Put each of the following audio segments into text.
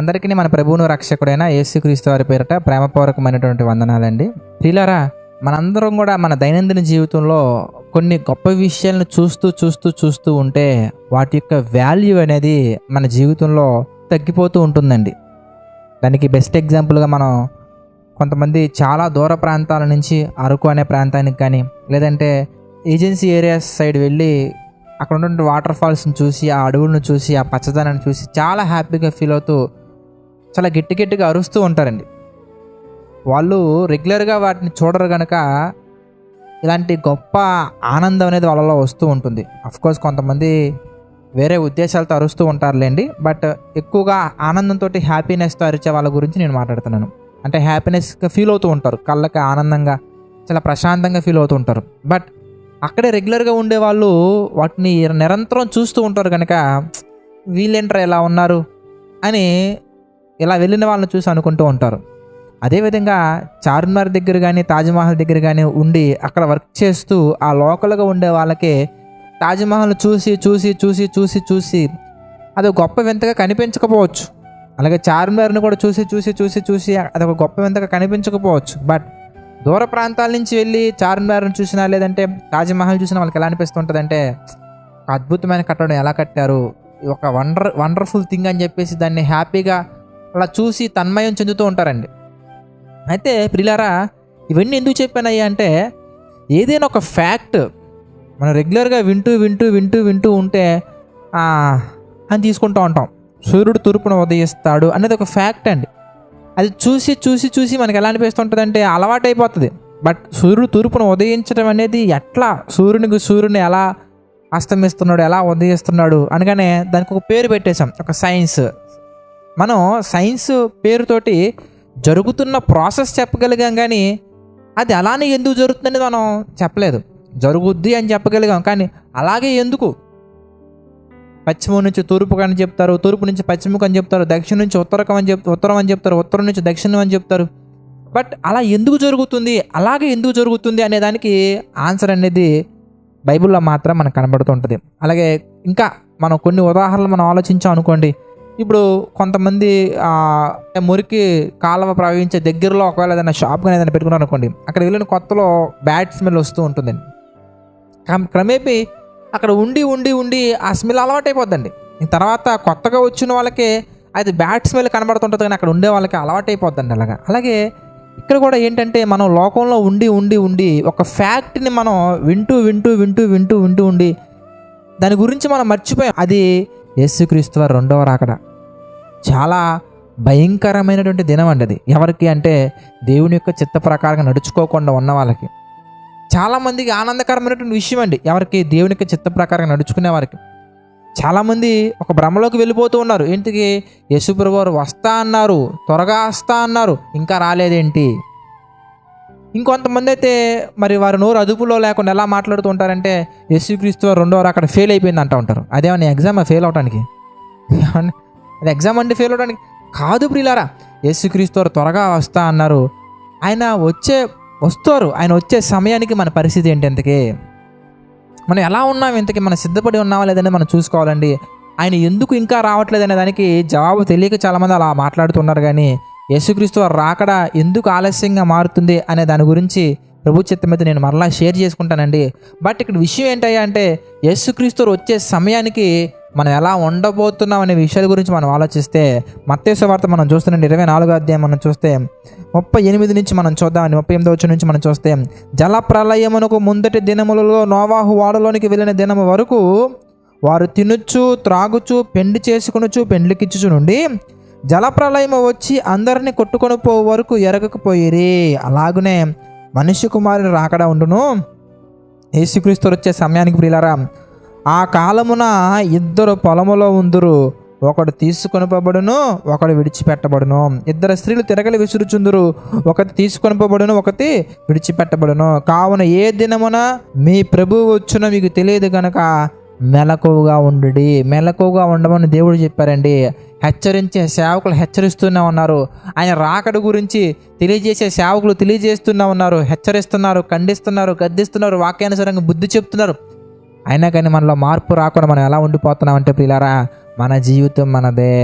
అందరికీ మన ప్రభువును రక్షకుడైన యేసుక్రీస్తు వారి పేరిట ప్రేమపూర్వకమైనటువంటి వందనాలండి. ప్రియులారా, మనందరం కూడా మన దైనందిన జీవితంలో కొన్ని గొప్ప విషయాలను చూస్తూ ఉంటే వాటి యొక్క వాల్యూ అనేది మన జీవితంలో తగ్గిపోతూ ఉంటుందండి. దానికి బెస్ట్ ఎగ్జాంపుల్గా మనం కొంతమంది చాలా దూర ప్రాంతాల నుంచి అరకు అనే ప్రాంతానికి కానీ, లేదంటే ఏజెన్సీ ఏరియాస్ సైడ్ వెళ్ళి అక్కడ ఉన్నటువంటి వాటర్ ఫాల్స్ని చూసి, ఆ అడవులను చూసి, ఆ పచ్చదనాన్ని చూసి చాలా హ్యాపీగా ఫీల్ అవుతూ చాలా గట్టిగా అరుస్తూ ఉంటారండి. వాళ్ళు రెగ్యులర్గా వాటిని చూడరు కనుక ఇలాంటి గొప్ప ఆనందం అనేది వాళ్ళలో వస్తూ ఉంటుంది. అఫ్కోర్స్ కొంతమంది వేరే ఉద్దేశాలతో అరుస్తూ ఉంటారులేండి, బట్ ఎక్కువగా ఆనందంతో హ్యాపీనెస్తో అరిచే వాళ్ళ గురించి నేను మాట్లాడుతున్నాను. అంటే హ్యాపీనెస్గా ఫీల్ అవుతూ ఉంటారు, కళ్ళకి ఆనందంగా చాలా ప్రశాంతంగా ఫీల్ అవుతూ ఉంటారు. బట్ అక్కడే రెగ్యులర్గా ఉండేవాళ్ళు వాటిని నిరంతరం చూస్తూ ఉంటారు కనుక వీళ్ళేంట్రా ఇలా ఉన్నారు అని ఇలా వెళ్ళిన వాళ్ళని చూసి అనుకుంటూ ఉంటారు. అదేవిధంగా చార్మినార్ దగ్గర కానీ, తాజ్మహల్ దగ్గర కానీ ఉండి అక్కడ వర్క్ చేస్తూ ఆ లోకల్గా ఉండే వాళ్ళకి తాజ్మహల్ చూసి అది ఒక గొప్ప వింతగా కనిపించకపోవచ్చు. అలాగే చార్మినార్ని కూడా చూసి అది ఒక గొప్ప వింతగా కనిపించకపోవచ్చు. బట్ దూర ప్రాంతాల నుంచి వెళ్ళి చార్మినార్ని చూసినా, లేదంటే తాజ్మహల్ చూసినా వాళ్ళకి ఎలా అనిపిస్తుంటుందంటే అద్భుతమైన కట్టడం ఎలా కట్టారు, ఒక వండర్ఫుల్ థింగ్ అని చెప్పేసి దాన్ని హ్యాపీగా అలా చూసి తన్మయం చెందుతూ ఉంటారండి. అయితే ప్రియులారా, ఇవన్నీ ఎందుకు చెప్పానయ్యా అంటే, ఏదైనా ఒక ఫ్యాక్ట్ మనం రెగ్యులర్గా వింటూ ఉంటే అని తీసుకుంటూ ఉంటాం. సూర్యుడు తూర్పున ఉదయిస్తాడు అనేది ఒక ఫ్యాక్ట్ అండి. అది చూసి మనకి ఎలా అనిపిస్తుంటుంది అంటే అలవాటైపోతుంది. బట్ సూర్యుడు తూర్పున ఉదయించడం అనేది ఎట్లా, సూర్యుని ఎలా అస్తమిస్తున్నాడు, ఎలా ఉదయిస్తున్నాడు అనగానే దానికి ఒక పేరు పెట్టేశాం, ఒక సైన్స్. మనం సైన్స్ పేరుతోటి జరుగుతున్న ప్రాసెస్ చెప్పగలిగాం, కానీ అది అలానే ఎందుకు జరుగుతుందని మనం చెప్పలేదు. జరుగుద్ది అని చెప్పగలిగాం, కానీ అలాగే ఎందుకు? పశ్చిమం నుంచి తూర్పుకు అని చెప్తారు, తూర్పు నుంచి పశ్చిమకు అని చెప్తారు, దక్షిణం నుంచి ఉత్తరం అని చెప్తారు, ఉత్తరం నుంచి దక్షిణం అని చెప్తారు. బట్ అలా ఎందుకు జరుగుతుంది, అలాగే ఎందుకు జరుగుతుంది అనే దానికి ఆన్సర్ అనేది బైబిల్లో మాత్రం మనకు కనబడుతుంటుంది. అలాగే ఇంకా మనం కొన్ని ఉదాహరణలు మనం ఆలోచించాం అనుకోండి. ఇప్పుడు కొంతమంది మురికి కాలువ ప్రవహించే దగ్గరలో ఒకవేళ ఏదైనా షాప్ కానీ ఏదైనా పెట్టుకున్నారు అనుకోండి, అక్కడ వెళ్ళిన కొత్తలో బ్యాడ్ స్మెల్ వస్తూ ఉంటుందండి. క్రమేపీ అక్కడ ఉండి ఆ స్మెల్ అలవాటైపోద్దండి. తర్వాత కొత్తగా వచ్చిన వాళ్ళకి అది బ్యాడ్ స్మెల్ కనబడుతుంటుంది, కానీ అక్కడ ఉండే వాళ్ళకి అలవాటైపోద్దండి. అలాగే ఇక్కడ కూడా ఏంటంటే, మనం లోకంలో ఉండి ఒక ఫ్యాక్ట్ని మనం వింటూ ఉండి దాని గురించి మనం మర్చిపోయాం. అది యేసుక్రీస్తు వారి రెండవ రాకడ. చాలా భయంకరమైనటువంటి దినం అండి అది. ఎవరికి అంటే, దేవుని యొక్క చిత్త ప్రకారంగా నడుచుకోకుండా ఉన్న వాళ్ళకి. చాలామందికి ఆనందకరమైనటువంటి విషయం అండి, ఎవరికి? దేవుని యొక్క చిత్త ప్రకారంగా నడుచుకునే వారికి. చాలామంది ఒక భ్రమలోకి వెళ్ళిపోతూ ఉన్నారు. ఏంటికి? యేసుప్రభువు వారు వస్తా అన్నారు, త్వరగా వస్తా అన్నారు, ఇంకా రాలేదేంటి? ఇంకొంతమంది అయితే మరి వారి నోరు అదుపులో లేకుండా ఎలా మాట్లాడుతూ ఉంటారంటే, యేసుక్రీస్తు వారు రెండవ రాకడ ఫెయిల్ అయిపోయింది అంటూ ఉంటారు. అదేమన్నా ఎగ్జామ్ ఫెయిల్ అవడానికి? అది ఎగ్జామ్ అంటే ఫెయిల్ అవడానికి కాదు ప్రియులారా. యేసుక్రీస్తు వారు త్వరగా వస్తా అన్నారు, ఆయన వస్తారు. ఆయన వచ్చే సమయానికి మన పరిస్థితి ఏంటి? ఇంతకీ మనం ఎలా ఉన్నాం? ఇంతకీ మనం సిద్ధపడి ఉన్నామా లేదని మనం చూసుకోవాలండి. ఆయన ఎందుకు ఇంకా రావట్లేదు అనే దానికి జవాబు తెలియక చాలామంది అలా మాట్లాడుతున్నారు. కానీ యేసుక్రీస్తు వారు రాకడ ఎందుకు ఆలస్యంగా మారుతుంది అనే దాని గురించి ప్రభు చిత్తం మీద నేను మరలా షేర్ చేసుకుంటానండి. బట్ ఇక్కడ విషయం ఏంటయ్యా అంటే, యేసుక్రీస్తు వచ్చే సమయానికి మనం ఎలా ఉండబోతున్నాం అనే విషయాల గురించి మనం ఆలోచిస్తే, మత్తయి సువార్త మనం చూస్తున్నాం 24వ అధ్యాయం మనం చూస్తే 38 నుంచి మనం చూద్దామని, 38వ వచనం నుంచి మనం చూస్తే, జల ప్రళయమునకు ముందటి దినములలో నోవాహు ఓడలోనికి వెళ్ళిన దినము వరకు వారు తినుచు త్రాగుచు పెండ్లి చేసుకొనుచు పెండ్లికిచ్చుచు నుండి జలప్రలయము వచ్చి అందరినీ కొట్టుకొని పో వరకు ఎరగకపోయిరి. అలాగునే మనుష్య కుమారుని రాకడ ఉండును. యేసుక్రీస్తు వచ్చే సమయానికి ప్రియులారా, ఆ కాలమున ఇద్దరు పొలములో ఉందురు, ఒకడు తీసుకొనిపోబడును, ఒకడు విడిచిపెట్టబడును. ఇద్దరు స్త్రీలు తిరగలి విసురుచుందురు, ఒకటి తీసుకొనిపోబడును, ఒకటి విడిచిపెట్టబడును. కావున ఏ దినమున మీ ప్రభువు వచ్చునో మీకు తెలియదు గనక మెలకువగా ఉండమని దేవుడు చెప్పారండి. హెచ్చరించే సేవకులు హెచ్చరిస్తూనే ఉన్నారు. ఆయన రాకడ గురించి తెలియజేసే సేవకులు తెలియజేస్తూనే ఉన్నారు, హెచ్చరిస్తున్నారు, ఖండిస్తున్నారు, గద్దిస్తున్నారు, వాక్యానుసారంగా బుద్ధి చెప్తున్నారు. అయినా కానీ మనలో మార్పు రాకుండా మనం ఎలా ఉండిపోతున్నామంటే ప్రియులారా, మన జీవితం మనదే.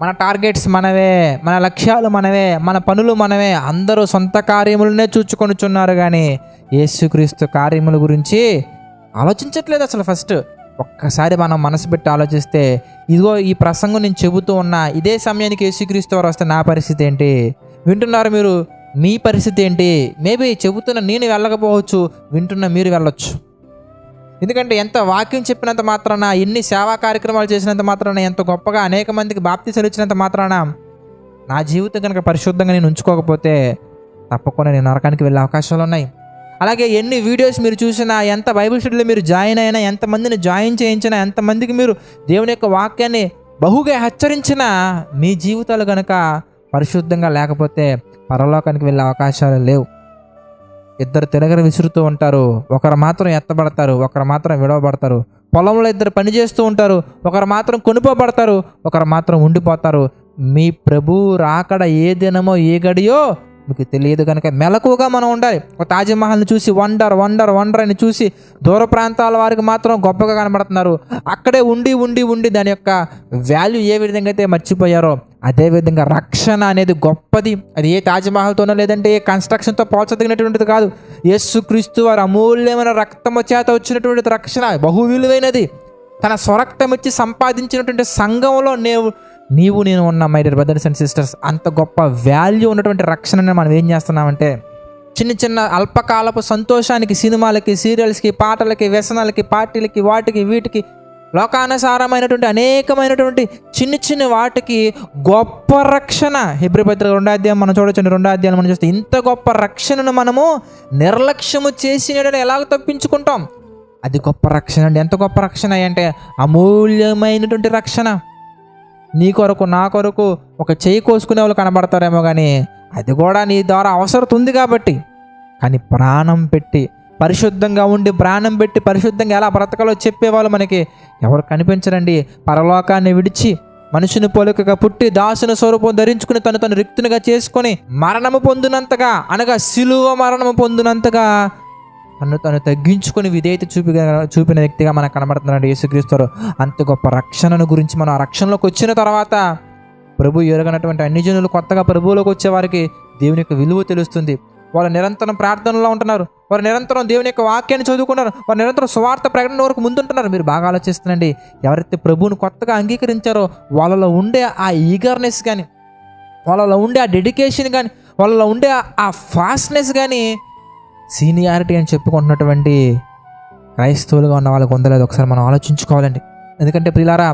మన టార్గెట్స్ మనవే, మన లక్ష్యాలు మనవే, మన పనులు మనవే. అందరూ సొంత కార్యములనే చూచుకొనుచున్నారు కానీ యేసుక్రీస్తు కార్యముల గురించి ఆలోచించట్లేదు అసలు. ఫస్ట్ ఒక్కసారి మనం మనసు పెట్టి ఆలోచిస్తే, ఇదిగో ఈ ప్రసంగం నేను చెబుతూ ఉన్నా, ఇదే సమయానికి యేసుక్రీస్తు వారు వస్తే నా పరిస్థితి ఏంటి? వింటున్నారు మీరు, మీ పరిస్థితి ఏంటి? మేబీ చెబుతున్న నేను వెళ్ళకపోవచ్చు, వింటున్న మీరు వెళ్ళొచ్చు. ఎందుకంటే ఎంత వాక్యం చెప్పినంత మాత్రాన, ఎన్ని సేవా కార్యక్రమాలు చేసినంత మాత్రాన, ఎంత గొప్పగా అనేక మందికి బాప్తిసాలు ఇచ్చినంత మాత్రాన నా జీవితం కనుక పరిశుద్ధంగా నేను ఉంచుకోకపోతే తప్పకుండా నేను నరకానికి వెళ్ళే అవకాశాలు ఉన్నాయి. అలాగే ఎన్ని వీడియోస్ మీరు చూసినా, ఎంత బైబిల్ స్టడీలో మీరు జాయిన్ అయినా, ఎంతమందిని జాయిన్ చేయించినా, ఎంతమందికి మీరు దేవుని యొక్క వాక్యాన్ని బహుగా హెచ్చరించినా, మీ జీవితాలు కనుక పరిశుద్ధంగా లేకపోతే పరలోకానికి వెళ్ళే అవకాశాలు లేవు. ఇద్దరు తిరగరు విసురుతూ ఉంటారు, ఒకరు మాత్రం ఎత్తబడతారు, ఒకరు మాత్రం విడవబడతారు. పొలంలో ఇద్దరు పని చేస్తూ ఉంటారు, ఒకరు మాత్రం కొనుక్కోబడతారు, ఒకరు మాత్రం ఉండిపోతారు. మీ ప్రభు రాకడ ఏ దినమో ఏ గడియో మీకు తెలియదు కనుక మెలకువగా మనం ఉండాలి. ఒక తాజ్మహల్ని చూసి వండర్ వండర్ వండర్ అని చూసి దూర ప్రాంతాల వారికి మాత్రం గొప్పగా కనబడుతున్నారు. అక్కడే ఉండి ఉండి ఉండి దాని యొక్క వాల్యూ ఏ విధంగా అయితే మర్చిపోయారో, అదేవిధంగా రక్షణ అనేది గొప్పది. అది ఏ తాజ్మహల్తోనో లేదంటే ఏ కన్స్ట్రక్షన్తో పోల్చదగినటువంటిది కాదు. యేసుక్రీస్తు వారి అమూల్యమైన రక్తము చేత వచ్చినటువంటి రక్షణ బహు విలువైనది. తన స్వరక్తం ఇచ్చి సంపాదించినటువంటి సంఘంలో నీవు నేను ఉన్న my dear brothers and sisters, అంత గొప్ప వాల్యూ ఉన్నటువంటి రక్షణని మనం ఏం చేస్తున్నామంటే చిన్న చిన్న అల్పకాలపు సంతోషానికి, సినిమాలకి, సీరియల్స్కి, పాటలకి, వ్యసనాలకి, పార్టీలకి, వాటికి వీటికి, లోకానుసారమైనటువంటి అనేకమైనటువంటి చిన్న చిన్న వాటికి గొప్ప రక్షణ. హెబ్రీ పత్రిక 2వ అధ్యాయం మనం చూడొచ్చండి. 2వ అధ్యాయం మనం చూస్తే ఇంత గొప్ప రక్షణను మనము నిర్లక్ష్యము చేసి ఎలాగ తప్పించుకుంటాం? అది గొప్ప రక్షణ అండి. ఎంత గొప్ప రక్షణ అంటే అమూల్యమైనటువంటి రక్షణ. నీ కొరకు నా కొరకు ఒక చేయి కోసుకునే వాళ్ళు కనబడతారేమో కానీ అది కూడా నీ ద్వారా అవసరం ఉంది కాబట్టి, కానీ ప్రాణం పెట్టి పరిశుద్ధంగా ఉండి ప్రాణం పెట్టి పరిశుద్ధంగా ఎలా బ్రతకాలో చెప్పేవాళ్ళు మనకి ఎవరు కనిపించరండి. పరలోకాన్ని విడిచి మనుషుని పోలికగా పుట్టి దాసుని స్వరూపం ధరించుకుని తను రిక్తునిగా చేసుకొని మరణము పొందినంతగా, అనగా శిలువ మరణము పొందినంతగా తను తగ్గించుకొని విధేయత చూపిన వ్యక్తిగా మనకు కనబడుతున్నాడు యేసుక్రీస్తు. అంత గొప్ప రక్షణను గురించి మనం ఆ రక్షణలోకి వచ్చిన తర్వాత ప్రభు ఎరగనటువంటి అన్ని జనులు కొత్తగా ప్రభువులోకి వచ్చే వారికి దేవుని యొక్క విలువ తెలుస్తుంది. వాళ్ళు నిరంతరం ప్రార్థనలో ఉంటున్నారు, వారు నిరంతరం దేవుని యొక్క వాక్యాన్ని చదువుకున్నారు, వారు నిరంతరం సువార్త ప్రకటన వరకు ముందుంటున్నారు. మీరు బాగా ఆలోచిస్తున్నాండి, ఎవరైతే ప్రభువును కొత్తగా అంగీకరించారో వాళ్ళలో ఉండే ఆ ఈగర్నెస్ కానీ, వాళ్ళలో ఉండే ఆ డెడికేషన్ కానీ, వాళ్ళలో ఉండే ఆ ఫాస్ట్నెస్ కానీ సీనియారిటీ అని చెప్పుకుంటున్నటువంటి క్రైస్తవులుగా ఉన్న వాళ్ళకు ఉందలేదు ఒకసారి మనం ఆలోచించుకోవాలండి. ఎందుకంటే ప్రియులారా,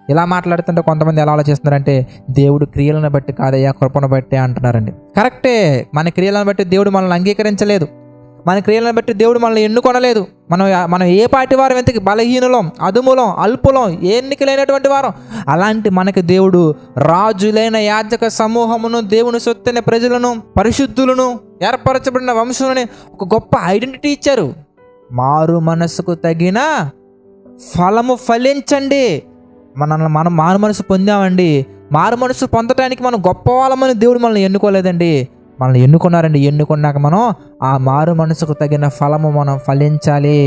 ఇలా మాట్లాడుతుంటే కొంతమంది ఎలా ఆలోచిస్తున్నారంటే దేవుడు క్రియలను బట్టి కాదయ్యా కృపను బట్టి అంటున్నారండి. కరెక్టే, మన క్రియలను బట్టి దేవుడు మనల్ని అంగీకరించలేదు, మన క్రియలను బట్టి దేవుడు మనల్ని ఎన్నుకొనలేదు. మనం ఏ పార్టీ వారం, ఎంతకి బలహీనులం, అదుములం, అల్పులం, ఎన్నికలైనటువంటి వారం. అలాంటి మనకి దేవుడు రాజులైన యాజక సమూహమును, దేవుని సొత్తైన ప్రజలను, పరిశుద్ధులను, ఏర్పరచబడిన వంశులని ఒక గొప్ప ఐడెంటిటీ ఇచ్చారు. మారు మనసుకు తగిన ఫలము ఫలించండి. మనం మారు మనసు పొందామండి. మారు మనసు పొందడానికి మనం గొప్ప వాళ్ళమని దేవుడు మనల్ని ఎన్నుకోలేదండి, మనల్ని ఎన్నుకున్నారండి. ఎన్నుకున్నాక మనం ఆ మారు మనసుకు తగిన ఫలము మనం ఫలించాలి.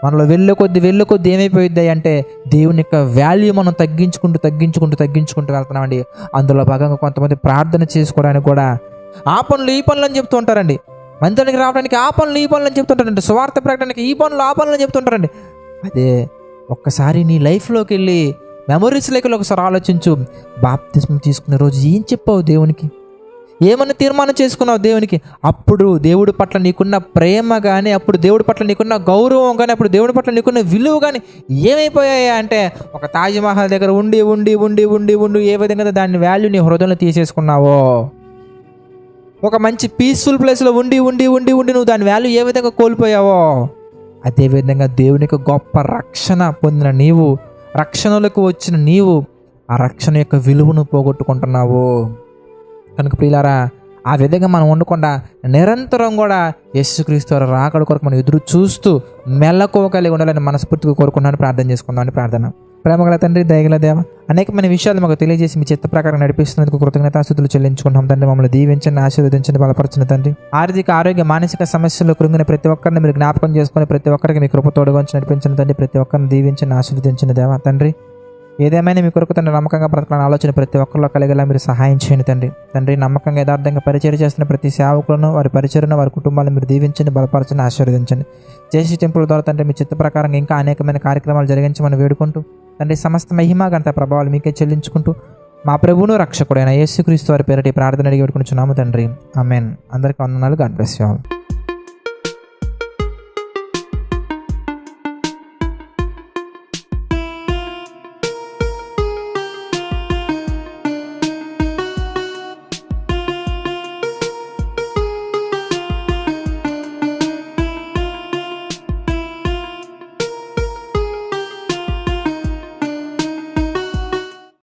మనలో వెళ్ళే కొద్ది ఏమైపోయిద్ది అంటే దేవుని యొక్క వాల్యూ మనం తగ్గించుకుంటూ వెళ్తున్నామండి. అందులో భాగంగా కొంతమంది ప్రార్థన చేసుకోవడానికి కూడా ఆ పనులు ఈ పనులు అని చెప్తూ ఉంటారండి. మందిరానికి రావడానికి ఆ పనులు ఈ పనులు అని చెప్తుంటారండి. సువార్త ప్రకటనకి ఈ పనులు ఆ పనులు అని చెప్తుంటారండి. అదే ఒక్కసారి నీ లైఫ్లోకి వెళ్ళి మెమరీస్లోకి ఒకసారి ఆలోచించు. బాప్తిస్మం తీసుకునే రోజు ఏం చెప్పావు దేవునికి? ఏమన్నా తీర్మానం చేసుకున్నావు దేవునికి? అప్పుడు దేవుడి పట్ల నీకున్న ప్రేమ కానీ, అప్పుడు దేవుడి పట్ల నీకున్న గౌరవం కానీ, అప్పుడు దేవుడి పట్ల నీకున్న విలువ కానీ ఏమైపోయాయి అంటే ఒక తాజ్మహల్ దగ్గర ఉండి ఉండి ఉండి ఉండి ఉండి ఏ విధంగా దాని వాల్యూ నీ హృదయంలో తీసేసుకున్నావో, ఒక మంచి పీస్ఫుల్ ప్లేస్లో ఉండి ఉండి ఉండి ఉండి నువ్వు దాని వాల్యూ ఏ విధంగా కోల్పోయావో, అదేవిధంగా దేవునికి గొప్ప రక్షణ పొందిన నీవు, రక్షణలకు వచ్చిన నీవు ఆ రక్షణ యొక్క విలువను పోగొట్టుకుంటున్నావు. కనుక ప్రియులారా, ఆ విధంగా మనం ఉండకుండా నిరంతరం కూడా యేసుక్రీస్తు రాకడ కొరకు మనం ఎదురు చూస్తూ మెల్లకువ కలిగి ఉండాలని మనస్ఫూర్తిగా కోరుకున్నాను. ప్రార్థన చేసుకుందామని ప్రార్థన. ప్రేమగల తండ్రి, దయగల దేవ, అనేకమైన విషయాలు మాకు తెలియజేసి మీ చిత్త ప్రకారం నడిపిస్తున్నందుకు కృతజ్ఞతాస్తుతులు చెల్లించుకుంటాం తండ్రి. మమ్మల్ని దీవించండి, ఆశీర్వదించండి, బలపరచండి తండ్రి. ఆర్థిక, ఆరోగ్య, మానసిక సమస్యలు కృంగిన ప్రతి ఒక్కరిని మీరు జ్ఞాపకం చేసుకుని ప్రతి ఒక్కరికి మీ కృప తోడుగా నడిపించండి తండ్రి. ప్రతి ఒక్కరిని దీవించండి, ఆశీర్వదించండి దేవ తండ్రి. ఏదేమైనా మీ కొరకు తండ్రి నమ్మకంగా బ్రతకాలని ఆలోచన ప్రతి ఒక్కరిలో కలిగేలా మీరు సహాయం చేయండి తండ్రి. తండ్రి నమ్మకంగా యథార్థంగా పరిచయం చేస్తున్న ప్రతి సేవకులను, వారి పరిచయను, వారి కుటుంబాలను మీరు దీవించండి, బలపరచండి, ఆశీర్వదించండి. జేసీ టెంపుల్ ద్వారా తండ్రి మీ చిత్త ప్రకారంగా ఇంకా అనేకమైన కార్యక్రమాలు జరిగించమని వేడుకుంటూ తండ్రి సమస్త మహిమ ఘనత ప్రభావాలు మీకే చెల్లించుకుంటూ మా ప్రభువును రక్షకుడైన యేసుక్రీస్తు వారి పేరిట ఈ ప్రార్థన అడిగి వేడుకుంటున్నాము తండ్రి. ఆమేన్. అందరికీ వందనాలు. God bless you all.